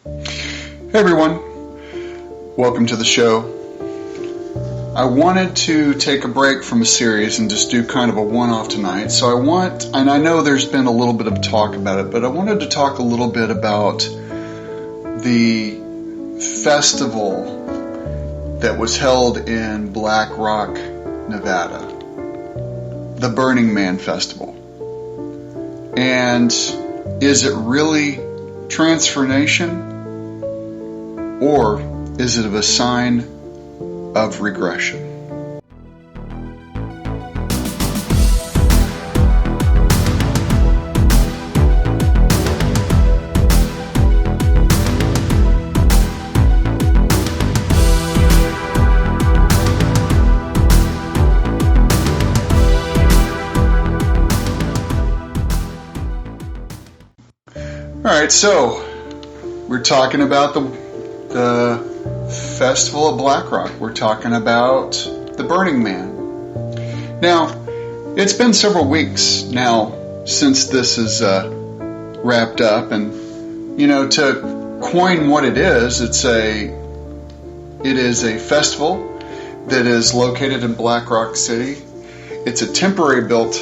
Hey everyone, welcome to the show. I wanted to take a break from a series and just do kind of a one-off tonight. So and I know there's been a little bit of talk about it, but I wanted to talk a little bit about the festival that was held in Black Rock, Nevada, the Burning Man Festival. And is it really transformation? Or is it a sign of regression? Alright, so we're talking about the Festival of Black Rock. We're talking about the Burning Man. Now, it's been several weeks now since this is wrapped up, and to coin what it is, it is a festival that is located in Black Rock City. It's a temporary built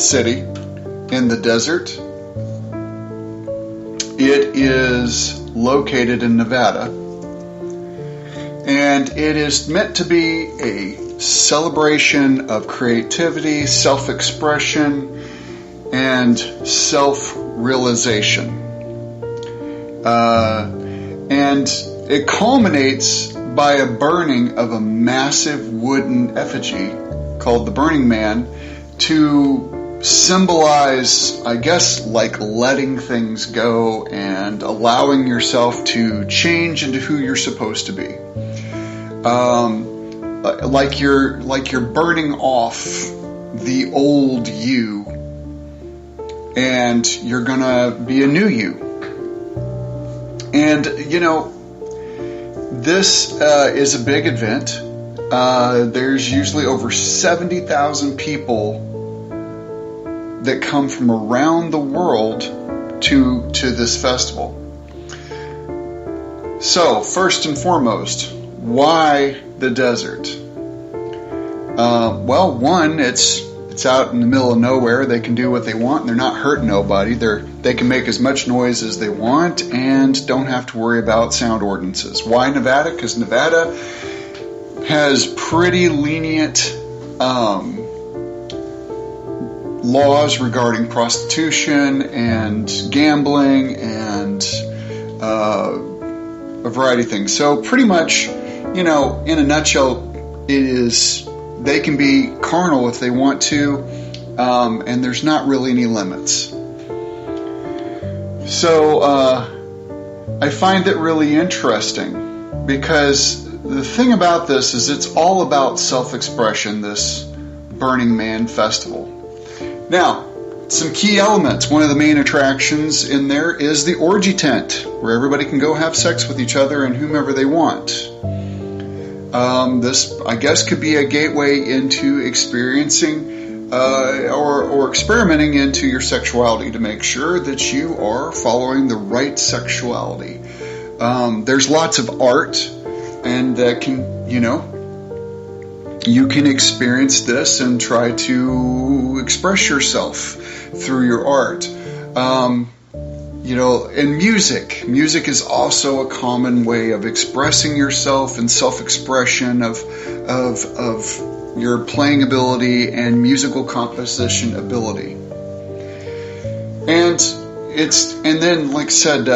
city in the desert. It is located in Nevada, and it is meant to be a celebration of creativity, self-expression, and self-realization. And it culminates by a burning of a massive wooden effigy called the Burning Man to symbolize, I guess, like letting things go and allowing yourself to change into who you're supposed to be. Like you're burning off the old you, and you're gonna be a new you. And this is a big event. There's usually over 70,000 people that come from around the world to this festival. So, first and foremost, why the desert? Well, one, it's out in the middle of nowhere. They can do what they want, and they're not hurting nobody. They can make as much noise as they want and don't have to worry about sound ordinances. Why Nevada? Because Nevada has pretty lenient laws regarding prostitution and gambling and a variety of things. So pretty much, in a nutshell, they can be carnal if they want to, and there's not really any limits. So I find it really interesting because the thing about this is it's all about self-expression, this Burning Man Festival. Now, some key elements. One of the main attractions in there is the orgy tent, where everybody can go have sex with each other and whomever they want. This, I guess, could be a gateway into experiencing or experimenting into your sexuality to make sure that you are following the right sexuality. There's lots of art, and that can, you can experience this and try to express yourself through your art. And music. Music is also a common way of expressing yourself and self-expression of your playing ability and musical composition ability. And then, like I said,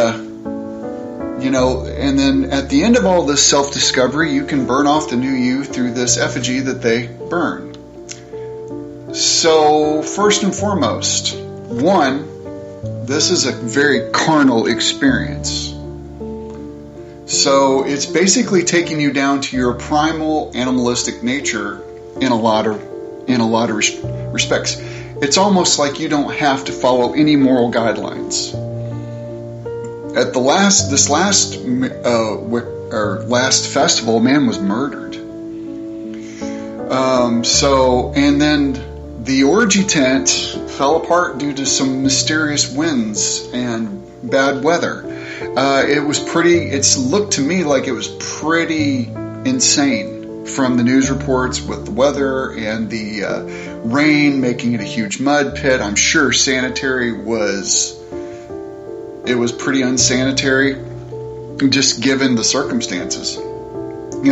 and then at the end of all this self-discovery, you can burn off the new you through this effigy that they burn. So, first and foremost, one, this is a very carnal experience. So, it's basically taking you down to your primal animalistic nature in a lot of respects. It's almost like you don't have to follow any moral guidelines. At this last festival, a man was murdered. And then the orgy tent fell apart due to some mysterious winds and bad weather. It's looked to me like it was pretty insane from the news reports with the weather and the rain making it a huge mud pit. I'm sure it was pretty unsanitary, just given the circumstances. A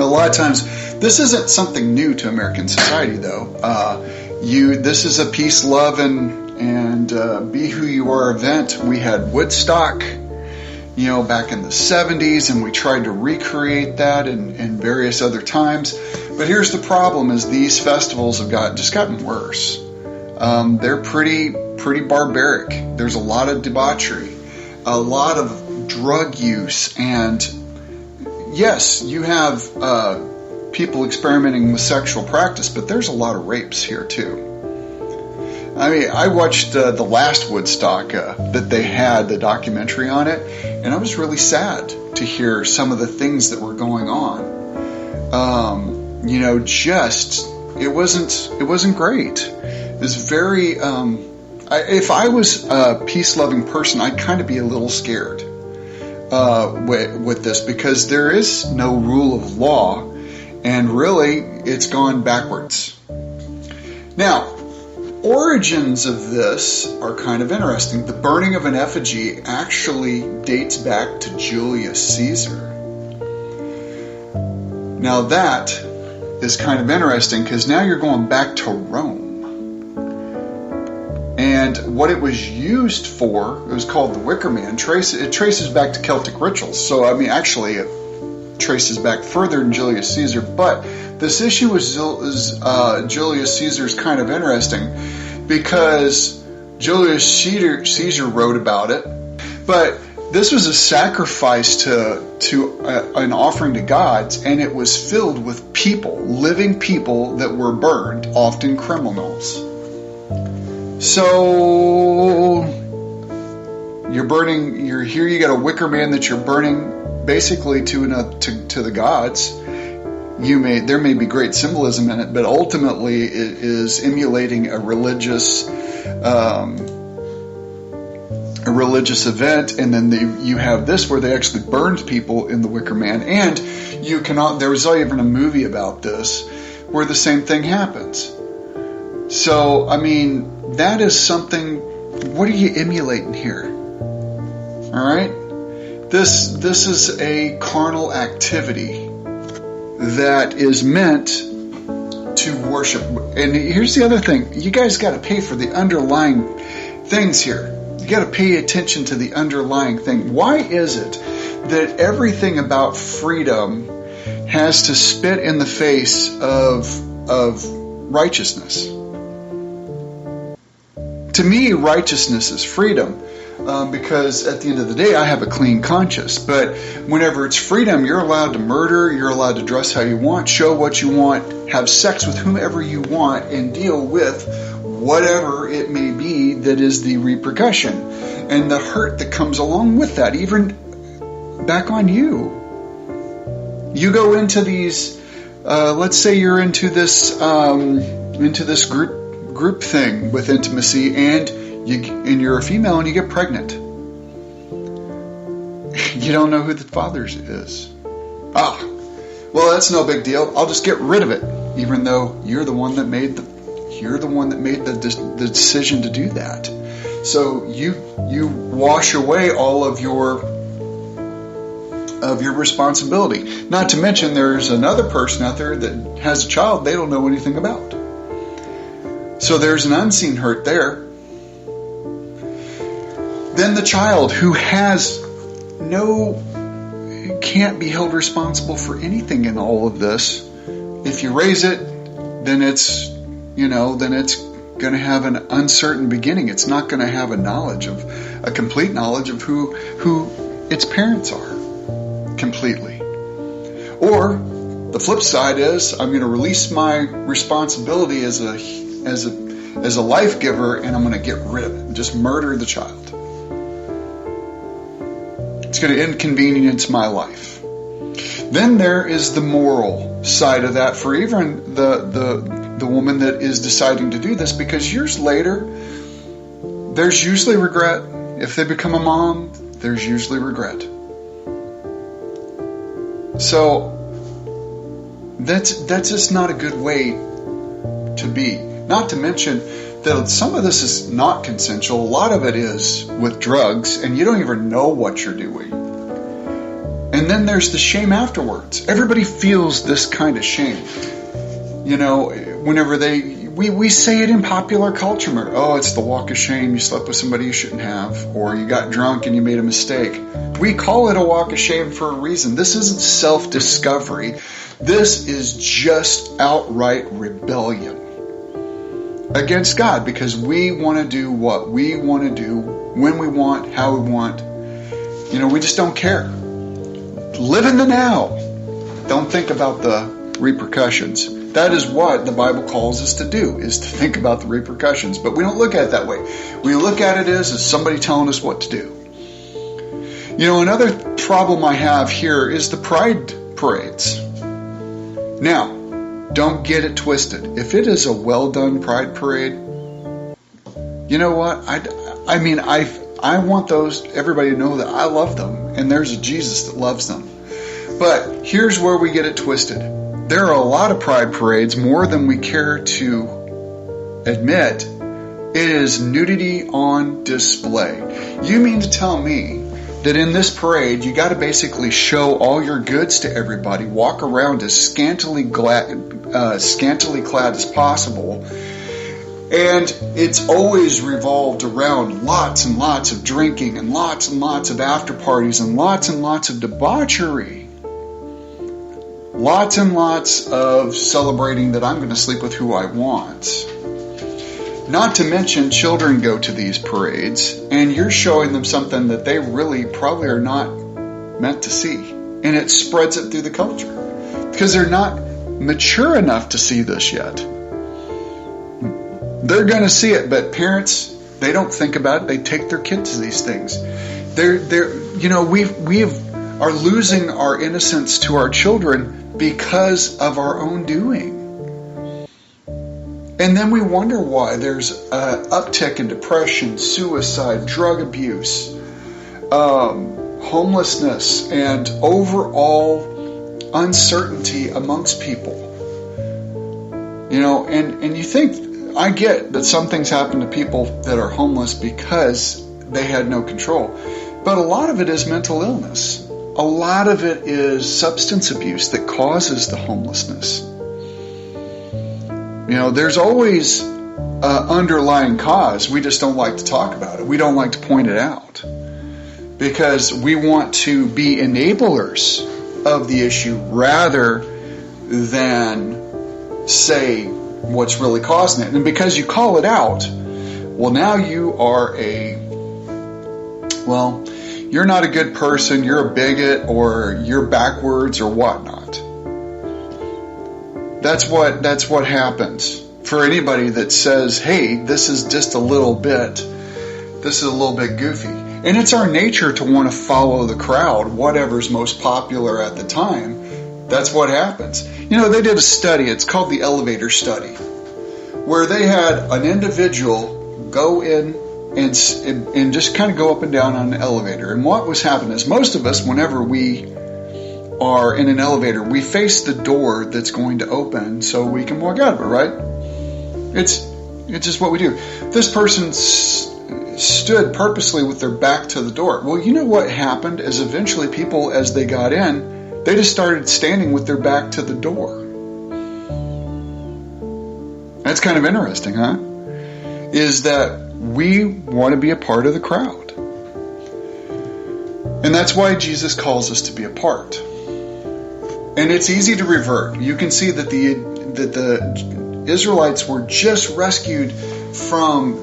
lot of times, this isn't something new to American society, though. This is a peace, love, and be who you are event. We had Woodstock, back in the 70s, and we tried to recreate that in various other times. But here's the problem: is these festivals have gotten worse. They're pretty barbaric. There's a lot of debauchery, a lot of drug use, and yes, you have people experimenting with sexual practice, but there's a lot of rapes here too. I mean, I watched the last Woodstock that they had, the documentary on it, and I was really sad to hear some of the things that were going on. It wasn't great. It was very. If I was a peace-loving person, I'd kind of be a little scared with this, because there is no rule of law, and really, it's gone backwards. Now, origins of this are kind of interesting. The burning of an effigy actually dates back to Julius Caesar. Now that is kind of interesting, because now you're going back to Rome. And what it was used for, it was called the Wicker Man. It traces back to Celtic rituals. So, I mean, actually, it traces back further than Julius Caesar. But this issue with Julius Caesar is kind of interesting, because Julius Caesar wrote about it. But this was a sacrifice to an offering to gods, and it was filled with people, living people that were burned, often criminals. So you got a wicker man that you're burning basically to the gods. There may be great symbolism in it, but ultimately it is emulating a religious event. And then you have this where they actually burned people in the Wicker Man, and there was even a movie about this where the same thing happens. So, I mean, that is something. What are you emulating here? All right, this is a carnal activity that is meant to worship. And here's the other thing: you guys got to pay for the underlying things here. You got to pay attention to the underlying thing. Why is it that everything about freedom has to spit in the face of righteousness? To me, righteousness is freedom, because at the end of the day, I have a clean conscience. But whenever it's freedom, you're allowed to murder, you're allowed to dress how you want, show what you want, have sex with whomever you want, and deal with whatever it may be that is the repercussion and the hurt that comes along with that, even back on you. You go into these, let's say you're into this group thing with intimacy, and you're a female and you get pregnant. You don't know who the father is. Well, that's no big deal. I'll just get rid of it, even though you're the one that made the decision to do that. So you wash away all of your responsibility. Not to mention, there's another person out there that has a child they don't know anything about. So there's an unseen hurt there. Then the child who can't be held responsible for anything in all of this. If you raise it, then it's going to have an uncertain beginning. It's not going to have a complete knowledge of who its parents are completely. Or the flip side is, I'm going to release my responsibility as a life giver, and I'm going to get rid of it. Just murder the child. It's going to inconvenience my life. Then there is the moral side of that for even the woman that is deciding to do this, because years later, there's usually regret. If they become a mom, there's usually regret. So that's just not a good way to be. Not to mention that some of this is not consensual. A lot of it is with drugs, and you don't even know what you're doing. And then there's the shame afterwards. Everybody feels this kind of shame. You know, whenever we say it in popular culture. Oh, it's the walk of shame. You slept with somebody you shouldn't have. Or you got drunk and you made a mistake. We call it a walk of shame for a reason. This isn't self-discovery. This is just outright rebellion against God, because we want to do what we want to do, when we want, how we want. You know, we just don't care. Live in the now. Don't think about the repercussions. That is what the Bible calls us to do, is to think about the repercussions. But we don't look at it that way. We look at it as somebody telling us what to do. You know, another problem I have here is the pride parades. Now, don't get it twisted. If it is a well-done pride parade, you know what? I mean, I want everybody to know that I love them, and there's a Jesus that loves them. But here's where we get it twisted. There are a lot of pride parades, more than we care to admit. It is nudity on display. You mean to tell me that in this parade, you got to basically show all your goods to everybody, walk around as scantily clad as possible, and it's always revolved around lots and lots of drinking and lots of after parties and lots of debauchery. Lots and lots of celebrating that I'm going to sleep with who I want. Not to mention, children go to these parades, and you're showing them something that they really probably are not meant to see. And it spreads it through the culture, because they're not mature enough to see this yet. They're going to see it, but parents, they don't think about it. They take their kids to these things. We are losing our innocence to our children because of our own doing. And then we wonder why there's an uptick in depression, suicide, drug abuse, homelessness, and overall uncertainty amongst people. You know, and you think, I get that some things happen to people that are homeless because they had no control. But a lot of it is mental illness. A lot of it is substance abuse that causes the homelessness. You know, there's always an underlying cause. We just don't like to talk about it. We don't like to point it out, because we want to be enablers of the issue rather than say what's really causing it. And because you call it out, well, now you are you're not a good person, you're a bigot, or you're backwards, or whatnot. That's what happens for anybody that says, hey, this is a little bit goofy. And it's our nature to want to follow the crowd, whatever's most popular at the time. That's what happens. You know, they did a study, it's called the elevator study, where they had an individual go in and just kind of go up and down on an elevator. And what was happening is, most of us, whenever we are in an elevator, we face the door that's going to open so we can walk out of it, right? It's just what we do. This person stood purposely with their back to the door. Well, you know what happened is, eventually people, as they got in, they just started standing with their back to the door. That's kind of interesting, huh? Is that we want to be a part of the crowd. And that's why Jesus calls us to be a part. And it's easy to revert. You can see that the Israelites were just rescued from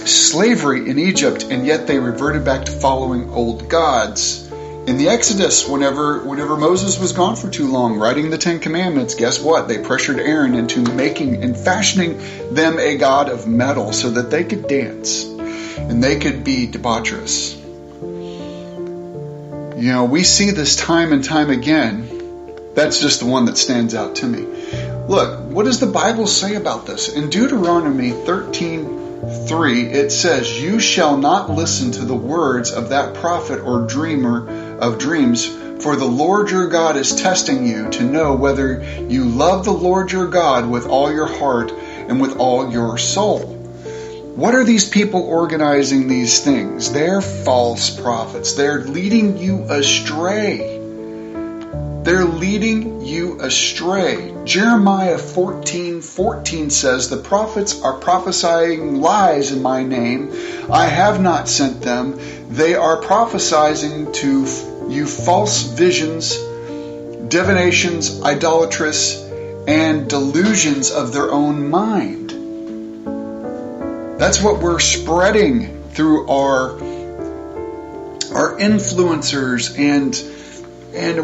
slavery in Egypt, and yet they reverted back to following old gods. In the Exodus, whenever Moses was gone for too long, writing the Ten Commandments, guess what? They pressured Aaron into making and fashioning them a god of metal so that they could dance and they could be debaucherous. You know, we see this time and time again. That's just the one that stands out to me. Look, what does the Bible say about this? In Deuteronomy 13:3, it says, "You shall not listen to the words of that prophet or dreamer of dreams, for the Lord your God is testing you to know whether you love the Lord your God with all your heart and with all your soul. What are these people organizing these things? They're false prophets. They're leading you astray. They're leading you astray. Jeremiah 14:14 says, the prophets are prophesying lies in my name. I have not sent them. They are prophesying to you false visions, divinations, idolatrous, and delusions of their own mind. That's what we're spreading through our influencers, and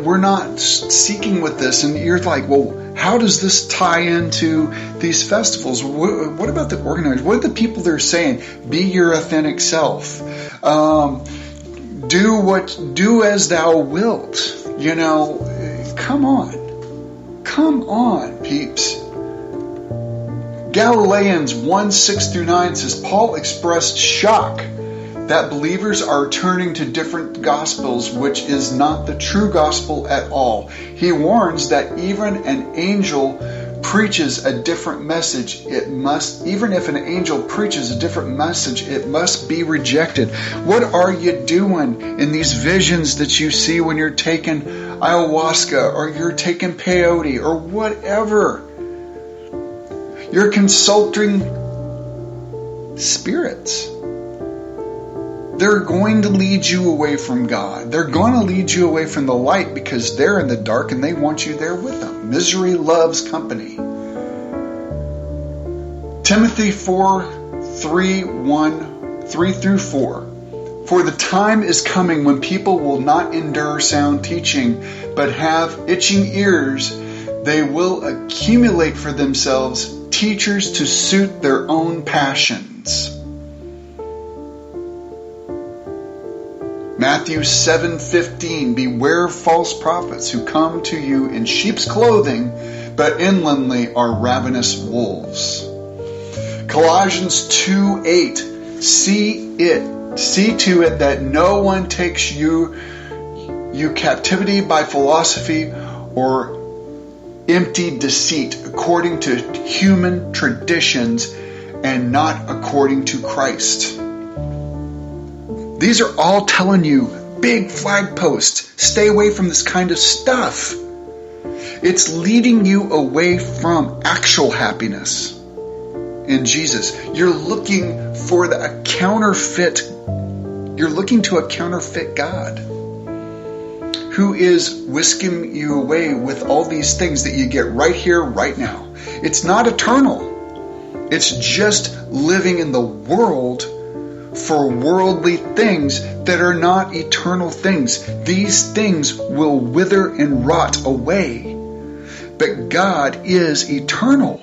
we're not seeking with this. And you're like, well, how does this tie into these festivals? What about the organizers? What are the people that are saying? Be your authentic self. Do as thou wilt. You know, come on, peeps. Galileans 1:6-9 says, Paul expressed shock that believers are turning to different gospels, which is not the true gospel at all. He warns that even an angel preaches a different message, even if an angel preaches a different message, it must be rejected. What are you doing in these visions that you see when you're taking ayahuasca or you're taking peyote or whatever? You're consulting spirits. They're going to lead you away from God. They're going to lead you away from the light because they're in the dark and they want you there with them. Misery loves company. Timothy 4:3-4. For the time is coming when people will not endure sound teaching, but have itching ears. They will accumulate for themselves teachers to suit their own passions. Matthew 7:15, beware of false prophets who come to you in sheep's clothing, but inwardly are ravenous wolves. Colossians 2:8, see to it that no one takes you captivity by philosophy or empty deceit, according to human traditions and not according to Christ. These are all telling you, big flag posts, stay away from this kind of stuff. It's leading you away from actual happiness in Jesus. You're looking for a counterfeit. You're looking to a counterfeit God who is whisking you away with all these things that you get right here, right now. It's not eternal. It's just living in the world for worldly things that are not eternal things. These things will wither and rot away. But God is eternal.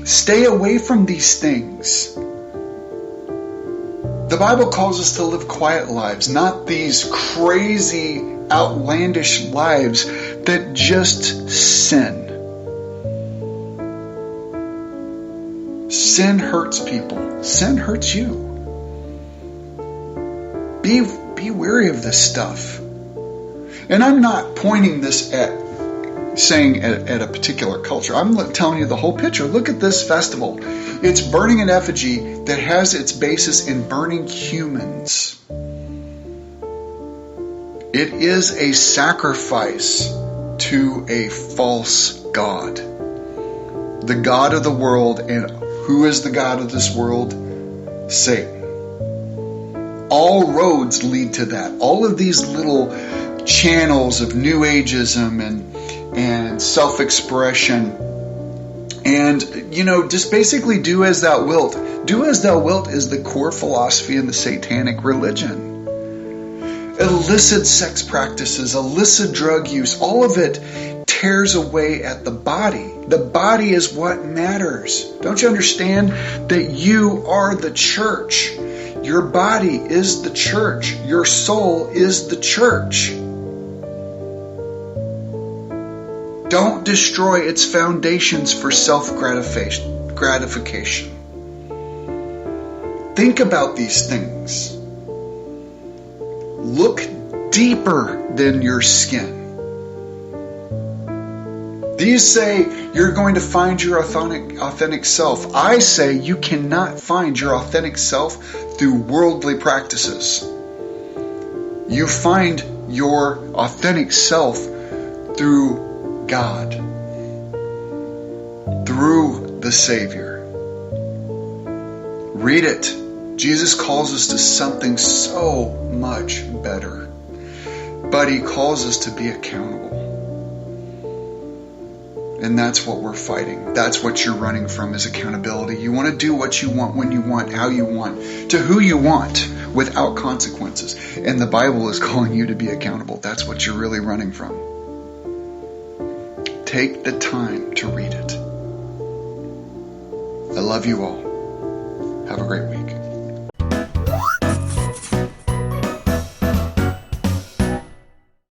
Stay away from these things. The Bible calls us to live quiet lives, not these crazy, outlandish lives that just sin. Sin hurts people. Sin hurts you. Be wary of this stuff. And I'm not pointing this at a particular culture. I'm telling you the whole picture. Look at this festival. It's burning an effigy that has its basis in burning humans. It is a sacrifice to a false god. The god of the world. And who is the god of this world? Satan. All roads lead to that. All of these little channels of New Ageism and self-expression and, just basically do as thou wilt. Do as thou wilt is the core philosophy in the satanic religion. Illicit sex practices, illicit drug use, all of it tears away at the body. The body is what matters. Don't you understand that you are the church? Your body is the church. Your soul is the church. Don't destroy its foundations for self-gratification. Think about these things. Look deeper than your skin. These say you're going to find your authentic self. I say you cannot find your authentic self through worldly practices. You find your authentic self through God, through the Savior. Read it. Jesus calls us to something so much better. But He calls us to be accountable. And that's what we're fighting. That's what you're running from, is accountability. You want to do what you want, when you want, how you want, to who you want, without consequences. And the Bible is calling you to be accountable. That's what you're really running from. Take the time to read it. I love you all. Have a great week.